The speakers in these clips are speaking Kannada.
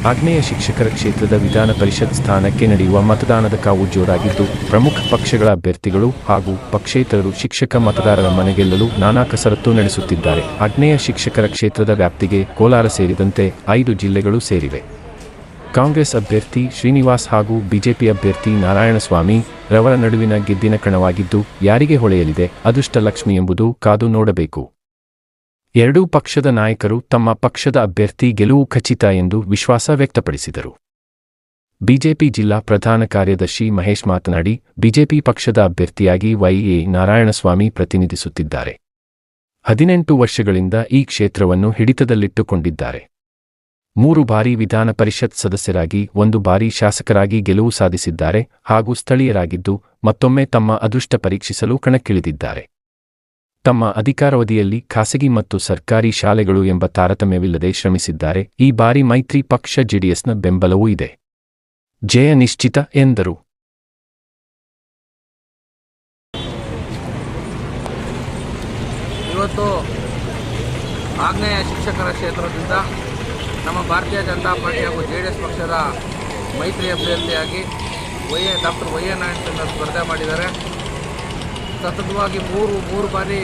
ಆಗ್ನೇಯ ಶಿಕ್ಷಕರ ಕ್ಷೇತ್ರದ ವಿಧಾನ ಪರಿಷತ್ ಸ್ಥಾನಕ್ಕೆ ನಡೆಯುವ ಮತದಾನದ ಕಾವು ಜೋರಾಗಿದ್ದು, ಪ್ರಮುಖ ಪಕ್ಷಗಳ ಅಭ್ಯರ್ಥಿಗಳು ಹಾಗೂ ಪಕ್ಷೇತರರು ಶಿಕ್ಷಕ ಮತದಾರರ ಮನೆಗೆಲ್ಲಲು ನಾನಾ ಕಸರತ್ತು ನಡೆಸುತ್ತಿದ್ದಾರೆ. ಆಗ್ನೇಯ ಶಿಕ್ಷಕರ ಕ್ಷೇತ್ರದ ವ್ಯಾಪ್ತಿಗೆ ಕೋಲಾರ ಸೇರಿದಂತೆ 5 ಜಿಲ್ಲೆಗಳು ಸೇರಿವೆ. ಕಾಂಗ್ರೆಸ್ ಅಭ್ಯರ್ಥಿ ಶ್ರೀನಿವಾಸ್ ಹಾಗೂ ಬಿಜೆಪಿ ಅಭ್ಯರ್ಥಿ ನಾರಾಯಣಸ್ವಾಮಿ ರವರ ನಡುವಿನ ಗೆದ್ದಿನ ಕಣವಾಗಿದ್ದು, ಯಾರಿಗೆ ಹೊಳೆಯಲಿದೆ ಅದೃಷ್ಟಲಕ್ಷ್ಮಿ ಎಂಬುದು ಕಾದು ನೋಡಬೇಕು. ಎರಡೂ ಪಕ್ಷದ ನಾಯಕರು ತಮ್ಮ ಪಕ್ಷದ ಅಭ್ಯರ್ಥಿ ಗೆಲುವು ಖಚಿತ ಎಂದು ವಿಶ್ವಾಸ ವ್ಯಕ್ತಪಡಿಸಿದರು. ಬಿಜೆಪಿ ಜಿಲ್ಲಾ ಪ್ರಧಾನ ಕಾರ್ಯದರ್ಶಿ ಮಹೇಶ್ ಮಾತನಾಡಿ, ಬಿಜೆಪಿ ಪಕ್ಷದ ಅಭ್ಯರ್ಥಿಯಾಗಿ ವೈ.ಎ. ನಾರಾಯಣಸ್ವಾಮಿ ಪ್ರತಿನಿಧಿಸುತ್ತಿದ್ದಾರೆ. 18 ವರ್ಷಗಳಿಂದ ಈ ಕ್ಷೇತ್ರವನ್ನು ಹಿಡಿತದಲ್ಲಿಟ್ಟುಕೊಂಡಿದ್ದಾರೆ. 3 ಬಾರಿ ವಿಧಾನ ಪರಿಷತ್ ಸದಸ್ಯರಾಗಿ 1 ಬಾರಿ ಶಾಸಕರಾಗಿ ಗೆಲುವು ಸಾಧಿಸಿದ್ದಾರೆ ಹಾಗೂ ಸ್ಥಳೀಯರಾಗಿದ್ದು ಮತ್ತೊಮ್ಮೆ ತಮ್ಮ ಅದೃಷ್ಟ ಪರೀಕ್ಷಿಸಲು ಕಣಕ್ಕಿಳಿದಿದ್ದಾರೆ. ತಮ್ಮ ಅಧಿಕಾರಾವಧಿಯಲ್ಲಿ ಖಾಸಗಿ ಮತ್ತು ಸರ್ಕಾರಿ ಶಾಲೆಗಳು ಎಂಬ ತಾರತಮ್ಯವಿಲ್ಲದೆ ಶ್ರಮಿಸಿದ್ದಾರೆ. ಈ ಬಾರಿ ಮೈತ್ರಿ ಪಕ್ಷ ಜೆಡಿಎಸ್ನ ಬೆಂಬಲವೂ ಇದೆ. ಜಯ ನಿಶ್ಚಿತ ಎಂದರು. ಇವತ್ತು ಆಗ್ನೇಯ ಶಿಕ್ಷಕರ ಕ್ಷೇತ್ರದಿಂದ ನಮ್ಮ ಭಾರತೀಯ ಜನತಾ ಪಾರ್ಟಿ ಹಾಗೂ ಜೆಡಿಎಸ್ ಪಕ್ಷದ ಮೈತ್ರಿ ಅಭ್ಯರ್ಥಿಯಾಗಿ ಡಾಕ್ಟರ್ ವೈ.ಎ. ನಾರಾಯಣಸ್ವಾಮಿ ಸ್ಪರ್ಧೆ ಮಾಡಿದ್ದಾರೆ. ಸತತವಾಗಿ ಮೂರು ಬಾರಿ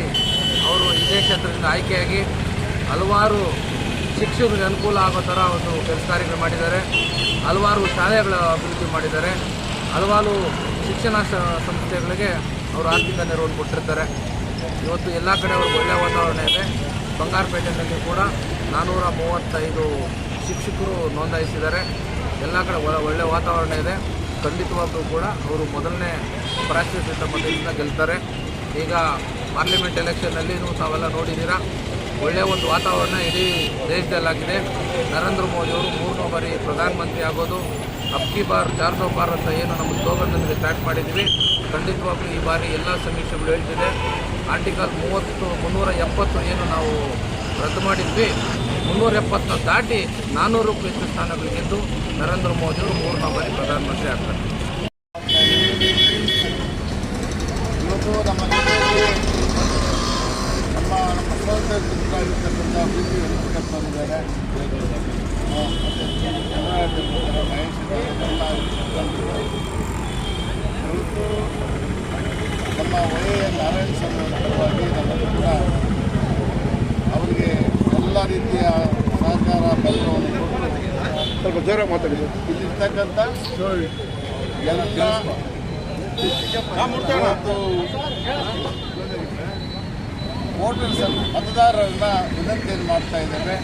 ಅವರು ಇದೇ ಕ್ಷೇತ್ರದಿಂದ ಆಯ್ಕೆಯಾಗಿ ಹಲವಾರು ಶಿಕ್ಷಕರಿಗೆ ಅನುಕೂಲ ಆಗೋ ಥರ ಒಂದು ಕೆಲಸ ಕಾರ್ಯಗಳು ಮಾಡಿದ್ದಾರೆ. ಹಲವಾರು ಶಾಲೆಗಳ ಅಭಿವೃದ್ಧಿ ಮಾಡಿದ್ದಾರೆ. ಹಲವಾರು ಶಿಕ್ಷಣ ಸಂಸ್ಥೆಗಳಿಗೆ ಅವರು ಆರ್ಥಿಕ ನೆರವನ್ನು ಕೊಟ್ಟಿರ್ತಾರೆ. ಇವತ್ತು ಎಲ್ಲ ಕಡೆ ಅವ್ರಿಗೆ ಒಳ್ಳೆಯ ವಾತಾವರಣ ಇದೆ. ಬಂಗಾರಪೇಟೆಯಲ್ಲಿ ಕೂಡ 435 ಶಿಕ್ಷಕರು ನೋಂದಾಯಿಸಿದ್ದಾರೆ. ಎಲ್ಲ ಕಡೆ ಒಳ್ಳೆಯ ವಾತಾವರಣ ಇದೆ. ಖಂಡಿತವಾಗ್ಲೂ ಕೂಡ ಅವರು ಮೊದಲನೇ ಪ್ರಾಶಸ್ತ್ಯ ಮತದಿಂದ ಗೆಲ್ತಾರೆ. ಈಗ ಪಾರ್ಲಿಮೆಂಟ್ ಎಲೆಕ್ಷನ್ನಲ್ಲಿ ತಾವೆಲ್ಲ ನೋಡಿದ್ದೀರಾ, ಒಳ್ಳೆಯ ಒಂದು ವಾತಾವರಣ ಇಡೀ ದೇಶದಲ್ಲಾಗಿದೆ. ನರೇಂದ್ರ ಮೋದಿಯವರು 3ನೇ ಬಾರಿ ಪ್ರಧಾನಮಂತ್ರಿ ಆಗೋದು, ಅಬ್ಕಿ ಬಾರ್ 400 ಪಾರ್ ಅಂತ ಏನು ನಮ್ಮ ಸ್ಲೋಗನ್ನಲ್ಲಿ ಸ್ಟಾರ್ಟ್ ಮಾಡಿದ್ದೀವಿ. ಖಂಡಿತವಾಗ್ಲೂ ಈ ಬಾರಿ ಎಲ್ಲ ಸಮೀಕ್ಷೆಗಳು ಹೇಳ್ತಿದೆ. ಆರ್ಟಿಕಲ್ 370 ಏನು ನಾವು ರದ್ದು ಮಾಡಿದ್ವಿ, 370 ದಾಟಿ 400ಕ್ಕೂ ಹೆಚ್ಚು ಸ್ಥಾನಗಳು ಗೆದ್ದು ನರೇಂದ್ರ ಮೋದಿಯವರು 3ನೇ ಬಾರಿ ಪ್ರಧಾನಮಂತ್ರಿ ಆಗ್ತಾರೆ. ಇವತ್ತು ನಮ್ಮ ಮಕ್ಕಳಿರ್ತಕ್ಕಂಥ ಅಭಿವೃದ್ಧಿ ವೆಂಕಟಪ್ಪ ಬಂದಿದ್ದಾರೆ, ಮಹೇಶ್ ಇವತ್ತು ನಮ್ಮ ವೈ.ಎ. ನಾರಾಯಣಸ್ವಾಮಿ ಪರವಾಗಿ ನಮ್ಮದು ಕೂಡ ಅವರಿಗೆ ಎಲ್ಲ ರೀತಿಯ ಸಹಕಾರ ಬೆಂಬಲವನ್ನು ಕೊಟ್ಟು ಸ್ವಲ್ಪ ಜೋರ ಮಾತಾಡಿದ್ರು. ಇಲ್ಲಿರ್ತಕ್ಕಂಥ ಎಲ್ಲ ವೋಟರ್ಸ್ ಮತದಾರರನ್ನ ವಿನಂತಿಯನ್ನು ಮಾಡ್ತಾ ಇದ್ದೇವೆ.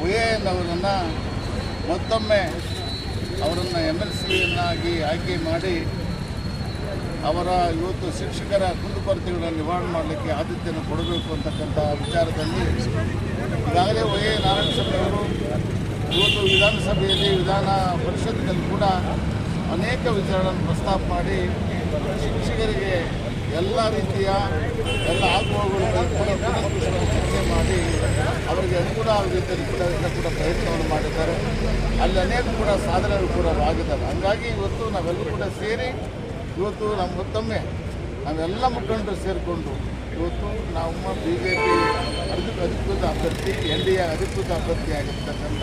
ವೈ.ಎ.ನವರನ್ನು ಮತ್ತೊಮ್ಮೆ ಅವರನ್ನು MLC ಆಯ್ಕೆ ಮಾಡಿ ಅವರ ಇವತ್ತು ಶಿಕ್ಷಕರ ಕುಂದುಕೊರತೆಗಳನ್ನು ನಿವಾರಣೆ ಮಾಡಲಿಕ್ಕೆ ಆದ್ಯತೆಯನ್ನು ಕೊಡಬೇಕು ಅಂತಕ್ಕಂಥ ವಿಚಾರದಲ್ಲಿ ಈಗಾಗಲೇ ವೈ.ಎ. ನಾರಾಯಣಸ್ವಾಮಿ ಅವರು ಇವತ್ತು ವಿಧಾನಸಭೆಯಲ್ಲಿ ವಿಧಾನ ಪರಿಷತ್ತಿನಲ್ಲಿ ಕೂಡ ಅನೇಕ ವಿಚಾರಗಳನ್ನು ಪ್ರಸ್ತಾಪ ಮಾಡಿ ಶಿಕ್ಷಕರಿಗೆ ಎಲ್ಲ ರೀತಿಯ ಎಲ್ಲ ಆಗುವಗಳನ್ನು ಕೂಡ ಚರ್ಚೆ ಮಾಡಿ ಅವರಿಗೆ ಅನುಕೂಲ ಆಗುವ ರೀತಿಯಲ್ಲಿ ಕೂಡ ಪ್ರಯತ್ನವನ್ನು ಮಾಡಿದ್ದಾರೆ. ಅಲ್ಲಿ ಅನೇಕ ಕೂಡ ಸಾಧನೆಗಳು ಕೂಡ ಆಗಿದ್ದಾರೆ. ಹಾಗಾಗಿ ಇವತ್ತು ನಾವೆಲ್ಲರೂ ಕೂಡ ಸೇರಿ ಇವತ್ತು ನಮ್ಮ ಮತ್ತೊಮ್ಮೆ ನಾವೆಲ್ಲ ಮುಖಂಡರು ಸೇರಿಕೊಂಡು ಇವತ್ತು ನಮ್ಮ BJP ಅಧಿಕೃತ ಅಭ್ಯರ್ಥಿ NDA ಅಧಿಕೃತ ಅಭ್ಯರ್ಥಿ ಆಗಿರ್ತಕ್ಕಂಥ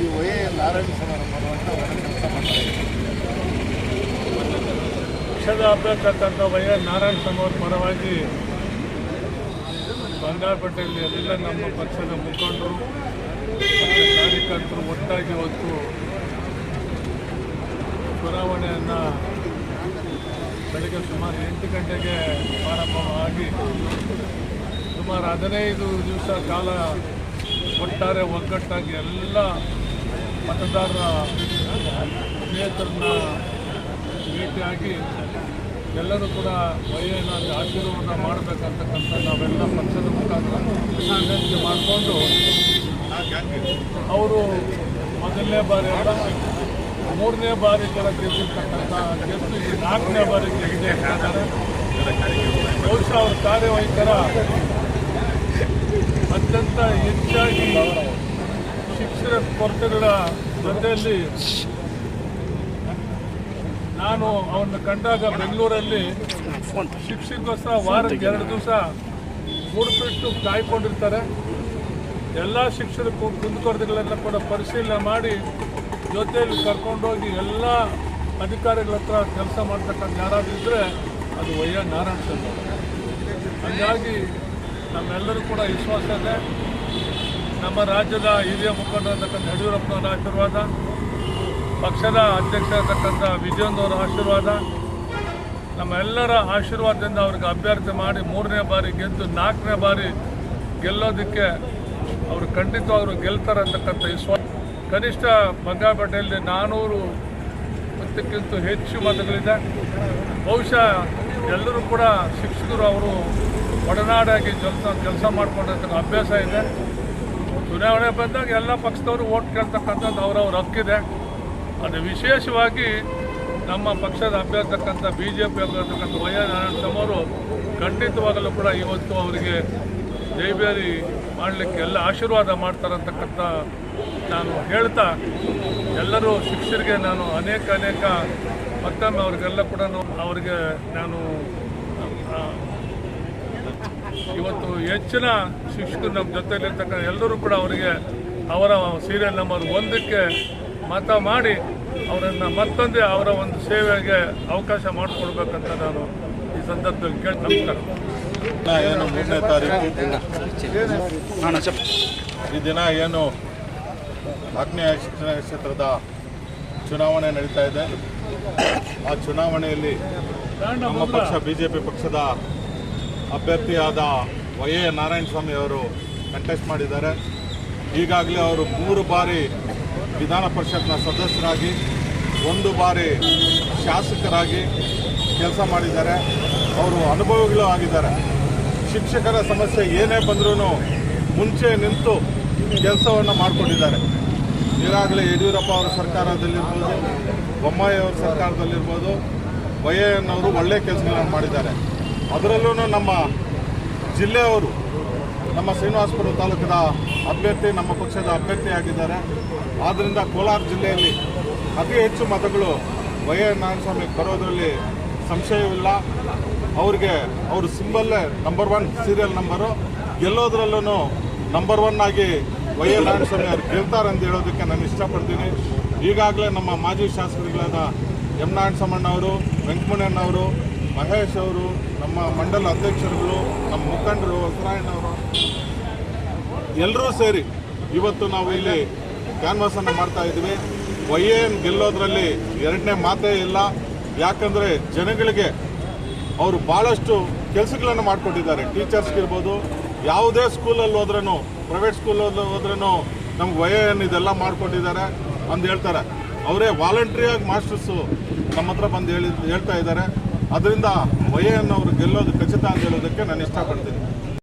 ಈ ವೈ.ಎ. ನಾರಾಯಣಸ್ವಾಮಿ ಪರವಾಗಿ ಕೆಲಸ ಮಾಡ್ತಾರೆ. ಪಕ್ಷದ ಅಭ್ಯರ್ಥಿ ವೈ.ಎ. ನಾರಾಯಣಸ್ವಾಮಿ ಅವರ ಪರವಾಗಿ ಬಂಗಾರಪೇಟೆಯಲ್ಲಿ ಎಲ್ಲ ನಮ್ಮ ಪಕ್ಷದ ಮುಖಂಡರು ಕಾರ್ಯಕರ್ತರು ಒಟ್ಟಾಗಿ ಇವತ್ತು ಚುನಾವಣೆಯನ್ನು ಬೆಳಗ್ಗೆ ಸುಮಾರು 8 ಗಂಟೆಗೆ ಪ್ರಾರಂಭವಾಗಿ ಸುಮಾರು 15 ದಿವಸ ಕಾಲ ಒಟ್ಟಾರೆ ಒಗ್ಗಟ್ಟಾಗಿ ಎಲ್ಲ ಮತದಾರರ ಸ್ನೇಹಿತರನ್ನ ಭೇಟಿಯಾಗಿ ಎಲ್ಲರೂ ಕೂಡ ವೈ.ಎ.ನ ಆಶೀರ್ವಾದ ಮಾಡಬೇಕಂತಕ್ಕಂಥ ನಾವೆಲ್ಲ ಪಕ್ಷದ ಮುಖಾಂತರ ವಿನಂತಿ ಮಾಡಿಕೊಂಡು ಅವರು ಮೊದಲನೇ ಬಾರಿ ಅಲ್ಲ 3ನೇ ಬಾರಿ ಕೂಡ ಗೆದ್ದಿರ್ತಕ್ಕಂಥ ಗೆದ್ದು 4ನೇ ಬಾರಿ ಗೆದ್ದೇ ಇದ್ದಾರೆ. ಬಹುಶಃ ಅವರ ಕಾರ್ಯವೈಖರ ಅತ್ಯಂತ ಹೆಚ್ಚಾಗಿ ಶಿಕ್ಷಣ ಕೊರತೆಗಳ ಜೊತೆಯಲ್ಲಿ ನಾನು ಅವನ್ನ ಕಂಡಾಗ ಬೆಂಗಳೂರಲ್ಲಿ ಶಿಕ್ಷಕಗೋಸ್ಕರ ವಾರಕ್ಕೆ 2 ದಿವಸ 3 ಬಿಟ್ಟು ಕಾಯ್ಕೊಂಡಿರ್ತಾರೆ. ಎಲ್ಲ ಶಿಕ್ಷಕರು ಕುಂದುಕೊರತೆಗಳೆಲ್ಲ ಕೂಡ ಪರಿಶೀಲನೆ ಮಾಡಿ ಜೊತೆಯಲ್ಲಿ ಕರ್ಕೊಂಡೋಗಿ ಎಲ್ಲ ಅಧಿಕಾರಿಗಳ ಹತ್ರ ಕೆಲಸ ಮಾಡ್ತಕ್ಕಂಥ ಯಾರಾದರೂ ಇದ್ದರೆ ಅದು ವೈ ಎನ್ ನಾರಾಯಣ ಸ್ವಾಮಿ ಅವರು. ಹಾಗಾಗಿ ನಮ್ಮೆಲ್ಲರೂ ಕೂಡ ವಿಶ್ವಾಸ ಇದೆ. ನಮ್ಮ ರಾಜ್ಯದ ಹಿರಿಯ ಮುಖಂಡರಾಗಿರ್ತಕ್ಕಂಥ ಯಡಿಯೂರಪ್ಪನವರ ಆಶೀರ್ವಾದ, ಪಕ್ಷದ ಅಧ್ಯಕ್ಷರಾಗಿರ್ತಕ್ಕಂಥ ವಿಜಯೇಂದ್ರ ಅವರ ಆಶೀರ್ವಾದ, ನಮ್ಮ ಎಲ್ಲರ ಆಶೀರ್ವಾದದಿಂದ ಅವ್ರಿಗೆ ಅಭ್ಯರ್ಥಿ ಮಾಡಿ 3ನೇ ಬಾರಿ ಗೆದ್ದು 4ನೇ ಬಾರಿ ಗೆಲ್ಲೋದಕ್ಕೆ ಅವರು ಖಂಡಿತವಾಗ್ಲೂ ಗೆಲ್ತಾರೆ ಅಂತಕ್ಕಂಥ ವಿಶ್ವಾಸ. ಕನಿಷ್ಠ ಬಂಗಾರಪೇಟೆಯಲ್ಲಿ 400 ಹೆಚ್ಚು ಮತಗಳಿದೆ. ಬಹುಶಃ ಎಲ್ಲರೂ ಕೂಡ ಶಿಕ್ಷಕರು ಅವರು ಒಡನಾಡಾಗಿ ಕೆಲಸ ಮಾಡ್ಕೊಂಡಿರ್ತಕ್ಕಂಥ ಅಭ್ಯಾಸ ಇದೆ. ಚುನಾವಣೆ ಬಂದಾಗ ಎಲ್ಲ ಪಕ್ಷದವರು ಓಟ್ ಕೇಳ್ತಕ್ಕಂಥದ್ದು ಅವರವ್ರ ಹಕ್ಕಿದೆ. ಅದು ವಿಶೇಷವಾಗಿ ನಮ್ಮ ಪಕ್ಷದ ಅಭ್ಯರ್ಥಕ್ಕಂಥ BJP ಆಗಿರ್ತಕ್ಕಂಥ ವೈ ಎನ್ ನಾರಾಯಣ ಸ್ವಾಮಿ ಅವರು ಖಂಡಿತವಾಗಲೂ ಕೂಡ ಇವತ್ತು ಅವರಿಗೆ ಜೈಬೇರಿ ಮಾಡಲಿಕ್ಕೆ ಎಲ್ಲ ಆಶೀರ್ವಾದ ಮಾಡ್ತಾರಂತಕ್ಕಂಥ ನಾನು ಹೇಳ್ತಾ, ಎಲ್ಲರೂ ಶಿಕ್ಷಕರಿಗೆ ನಾನು ಅನೇಕ ಮತ್ತೊಮ್ಮೆ ಅವ್ರಿಗೆಲ್ಲ ಕೂಡ ಅವರಿಗೆ ನಾನು ಇವತ್ತು ಹೆಚ್ಚಿನ ಶಿಕ್ಷಕರು ನಮ್ಮ ಜೊತೆಯಲ್ಲಿರ್ತಕ್ಕಂಥ ಎಲ್ಲರೂ ಕೂಡ ಅವರಿಗೆ ಅವರ ಸೀರಿಯಲ್ ನಂಬರ್ 1ಕ್ಕೆ ಮತ ಮಾಡಿ ಅವರನ್ನು ಮತ್ತೊಂದೇ ಅವರ ಒಂದು ಸೇವೆಗೆ ಅವಕಾಶ ಮಾಡಿಕೊಡ್ಬೇಕಂತ ನಾನು ಈ ಸಂದರ್ಭದಲ್ಲಿ ಕೇಳಿ ನಮಸ್ಕಾರ. ಏನು 3ನೇ ತಾರೀಕು ಈ ದಿನ ಏನು ಆಗ್ನೇಯ ಶಿಕ್ಷಣ ಕ್ಷೇತ್ರದ ಚುನಾವಣೆ ನಡೀತಾ ಇದೆ. ಆ ಚುನಾವಣೆಯಲ್ಲಿ ನಮ್ಮ ಪಕ್ಷ BJP ಪಕ್ಷದ ಅಭ್ಯರ್ಥಿಯಾದ ವೈ ಎನ್ ನಾರಾಯಣ ಸ್ವಾಮಿ ಅವರು ಕಂಟೆಸ್ಟ್ ಮಾಡಿದ್ದಾರೆ. ಈಗಾಗಲೇ ಅವರು 3 ಬಾರಿ ವಿಧಾನ ಪರಿಷತ್ನ ಸದಸ್ಯರಾಗಿ 1 ಬಾರಿ ಶಾಸಕರಾಗಿ ಕೆಲಸ ಮಾಡಿದ್ದಾರೆ. ಅವರು ಅನುಭವಿಗಳು ಆಗಿದ್ದಾರೆ. ಶಿಕ್ಷಕರ ಸಮಸ್ಯೆ ಏನೇ ಬಂದರೂ ಮುಂಚೆ ನಿಂತು ಕೆಲಸವನ್ನು ಮಾಡಿಕೊಂಡಿದ್ದಾರೆ. ಈಗಾಗಲೇ ಯಡಿಯೂರಪ್ಪ ಅವರ ಸರ್ಕಾರದಲ್ಲಿರ್ಬೋದು, ಬೊಮ್ಮಾಯಿ ಅವರ ಸರ್ಕಾರದಲ್ಲಿರ್ಬೋದು, ವೈ ಎನ್ ಅವರು ಒಳ್ಳೆಯ ಕೆಲಸಗಳನ್ನು ಮಾಡಿದ್ದಾರೆ. ಅದರಲ್ಲೂ ನಮ್ಮ ಜಿಲ್ಲೆಯವರು, ನಮ್ಮ ಶ್ರೀನಿವಾಸಪುರ ತಾಲೂಕಿನ ಅಭ್ಯರ್ಥಿ ನಮ್ಮ ಪಕ್ಷದ ಅಭ್ಯರ್ಥಿಯಾಗಿದ್ದಾರೆ. ಆದ್ದರಿಂದ ಕೋಲಾರ ಜಿಲ್ಲೆಯಲ್ಲಿ ಅತಿ ಹೆಚ್ಚು ಮತಗಳು ವೈ ಎನ್ ನಾರಾಯಣ ಸ್ವಾಮಿಗೆ ಬರೋದರಲ್ಲಿ ಸಂಶಯವಿಲ್ಲ. ಅವ್ರಿಗೆ ಅವ್ರ ಸಿಂಬಲ್ಲೇ ನಂಬರ್ 1 ಸೀರಿಯಲ್ ನಂಬರು, ಗೆಲ್ಲೋದ್ರಲ್ಲೂ ನಂಬರ್ 1 ಆಗಿ ವೈ ಎನ್ ನಾರಾಯಣ ಸ್ವಾಮಿ ಅವ್ರು ಗೆಲ್ತಾರೆ ಅಂತ ಹೇಳೋದಕ್ಕೆ ನಾನು ಇಷ್ಟಪಡ್ತೀನಿ. ಈಗಾಗಲೇ ನಮ್ಮ ಮಾಜಿ ಶಾಸಕರುಗಳಾದ ಎಂ ನಾರಾಯಣಸ್ವಾಮಣ್ಣವರು, ವೆಂಕಟಮಣ್ಣವರು, ಮಹೇಶ್ ಅವರು, ನಮ್ಮ ಮಂಡಲ ಅಧ್ಯಕ್ಷರುಗಳು, ನಮ್ಮ ಮುಖಂಡರು ಹೊಸರಾಯಣ್ಣವರು ಎಲ್ಲರೂ ಸೇರಿ ಇವತ್ತು ನಾವು ಇಲ್ಲಿ ಕ್ಯಾನ್ವಾಸನ್ನು ಮಾಡ್ತಾ ಇದ್ವಿ. ವೈ ಎನ್ ಗೆಲ್ಲೋದ್ರಲ್ಲಿ 2ನೇ ಮಾತೇ ಇಲ್ಲ. ಯಾಕಂದರೆ ಜನಗಳಿಗೆ ಅವರು ಭಾಳಷ್ಟು ಕೆಲಸಗಳನ್ನು ಮಾಡಿಕೊಟ್ಟಿದ್ದಾರೆ. ಟೀಚರ್ಸ್ಗಿರ್ಬೋದು, ಯಾವುದೇ ಸ್ಕೂಲಲ್ಲಿ ಹೋದ್ರೂ, ಪ್ರೈವೇಟ್ ಸ್ಕೂಲಲ್ಲಿ ಹೋದ್ರೂ ನಮ್ಗೆ ವೈ ಎನ್ ಇದೆಲ್ಲ ಮಾಡಿಕೊಟ್ಟಿದ್ದಾರೆ ಅಂತ ಹೇಳ್ತಾರೆ. ಅವರೇ ವಾಲಂಟ್ರಿಯಾಗಿ ಮಾಸ್ಟರ್ಸು ನಮ್ಮ ಹತ್ರ ಬಂದು ಹೇಳ್ತಾ ಇದ್ದಾರೆ. ಅದರಿಂದ ವೈ ಎನ್ ಅವರು ಗೆಲ್ಲೋದು ಖಚಿತ ಅಂತ ಹೇಳೋದಕ್ಕೆ ನಾನು ಇಷ್ಟಪಡ್ತೀನಿ.